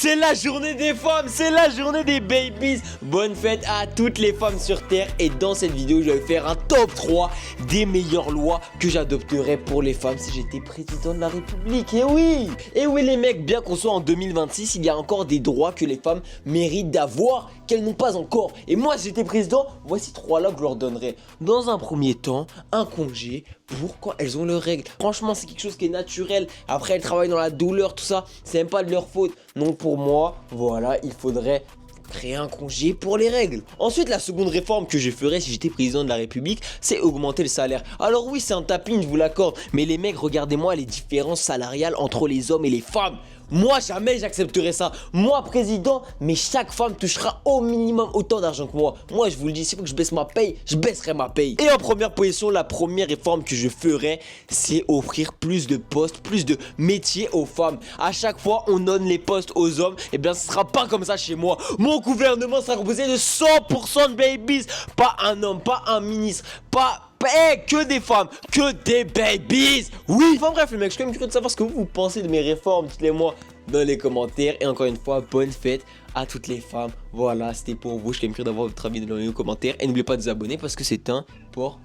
C'est la journée des femmes, c'est la journée des babies. Bonne fête à toutes les femmes sur terre. Et dans cette vidéo, je vais faire un top 3 des meilleures lois que j'adopterais pour les femmes si j'étais président de la République. Et oui les mecs, bien qu'on soit en 2026, il y a encore des droits que les femmes méritent d'avoir qu'elles n'ont pas encore. Et moi, si j'étais président, voici 3 lois que je leur donnerais. Dans un premier temps, un congé pour quand elles ont leurs règles. Franchement, c'est quelque chose qui est naturel. Après, elles travaillent dans la douleur, tout ça, c'est même pas de leur faute. Donc pour moi, voilà, il faudrait créer un congé pour les règles. Ensuite, la seconde réforme que je ferais si j'étais président de la République, c'est augmenter le salaire. Alors oui, c'est un tapis, je vous l'accorde, mais les mecs, regardez-moi les différences salariales entre les hommes et les femmes. Moi, jamais j'accepterai ça. Moi, président, mais chaque femme touchera au minimum autant d'argent que moi. Moi, je vous le dis, s'il faut que je baisse ma paye, je baisserai ma paye. Et en première position, la première réforme que je ferai, c'est offrir plus de postes, plus de métiers aux femmes. À chaque fois, on donne les postes aux hommes. Et bien, ce sera pas comme ça chez moi. Mon gouvernement sera composé de 100% de babies. Pas un homme, pas un ministre, que des femmes, que des babies. Oui. Enfin bref les mecs, je suis quand même curieux de savoir ce que vous pensez de mes réformes. Dites-les-moi dans les commentaires. Et encore une fois, bonne fête à toutes les femmes. Voilà, c'était pour vous. Je suis quand même curieux d'avoir votre avis dans les commentaires. Et n'oubliez pas de vous abonner parce que c'est important.